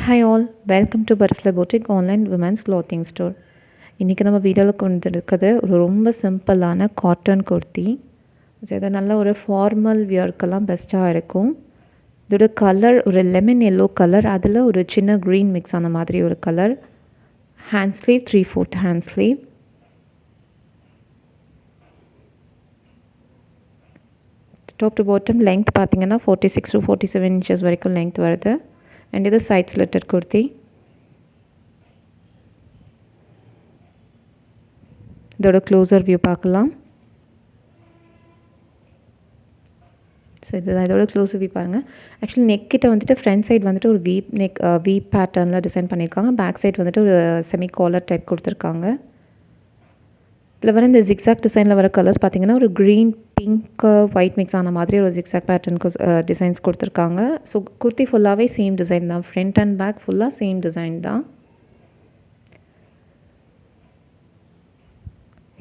Hi all, welcome to Butterfly Boutique Online Women's Clothing Store. இன்றைக்கி நம்ம வீடியோவில் கொண்டு இருக்கிறது ஒரு ரொம்ப சிம்பிளான காட்டன் குர்த்தி. இது நல்ல ஒரு ஃபார்மல் வியர்க்கெல்லாம் பெஸ்ட்டாக இருக்கும். இதோட கலர் ஒரு லெமன் எல்லோ கலர், அதில் ஒரு சின்ன க்ரீன் மிக்ஸ் ஆன மாதிரி ஒரு colour. Hand sleeve 3/4 hand sleeve. Top to bottom length பார்த்தீங்கன்னா 46 to 47 இன்ச்சஸ் வரைக்கும் லெங்த் வருது. அண்ட் இது சைட் ஸ்லிட்டட் குர்த்தி. இதோட க்ளோசர் வியூ பார்க்கலாம். ஸோ இதுதான் இதோட க்ளோசர் வியூ பாருங்கள். ஆக்சுவலி நெக் கிட்ட வந்துட்டு ஃப்ரண்ட் சைடு வந்துட்டு ஒரு வீ பேட்டர்னில் டிசைன் பண்ணியிருக்காங்க. பேக் சைடு வந்துட்டு ஒரு செமி காலர் டைப் கொடுத்துருக்காங்க. இதில் வர இந்த ஜிக்ஸாக் டிசைனில் வர கலர்ஸ் பார்த்தீங்கன்னா ஒரு க்ரீன், பிங்க், ஒயிட் மிக்ஸ் ஆன மாதிரி ஒரு ஜிக்ஸாக் பேட்டர்னுக்கு டிசைன்ஸ் கொடுத்துருக்காங்க. ஸோ குர்த்தி ஃபுல்லாகவே சேம் டிசைன் தான். ஃப்ரண்ட் அண்ட் பேக் ஃபுல்லாக சேம் டிசைன் தான்.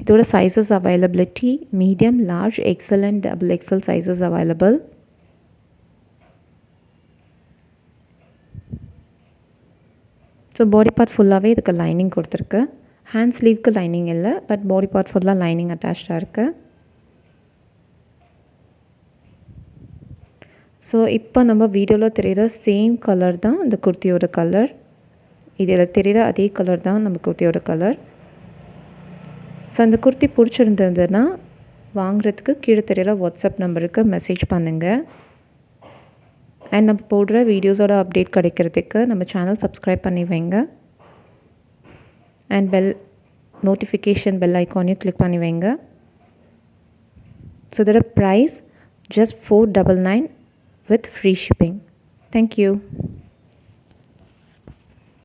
இதோட sizes availability medium, large, XL and double XL sizes available. So body part ஃபுல்லாகவே இதுக்கு லைனிங் கொடுத்துருக்கு. ஹேண்ட் ஸ்லீவ்க்கு லைனிங் இல்லை, பட் பாடி பார்ட் ஃபுல்லாக லைனிங் அட்டாச்சாக இருக்குது. ஸோ இப்போ நம்ம வீடியோவில் தெரிகிற சேம் கலர் தான் இந்த குர்த்தியோட கலர். இதில் தெரிகிற அதே கலர் தான் நம்ம குர்த்தியோட கலர். ஸோ அந்த குர்த்தி பிடிச்சிருந்ததுன்னா வாங்குறதுக்கு கீழே தெரிகிற வாட்ஸ்அப் நம்பருக்கு மெசேஜ் பண்ணுங்கள். அண்ட் நம்ம போடுற வீடியோஸோட அப்டேட் கிடைக்கிறதுக்கு நம்ம சேனல் சப்ஸ்கிரைப் பண்ணி வைங்க. அண்ட் நோட்டிஃபிகேஷன் பெல் ஐக்கானையும் கிளிக் பண்ணி வைங்க. ஸோ இதோட price just $499 with free shipping. Thank you.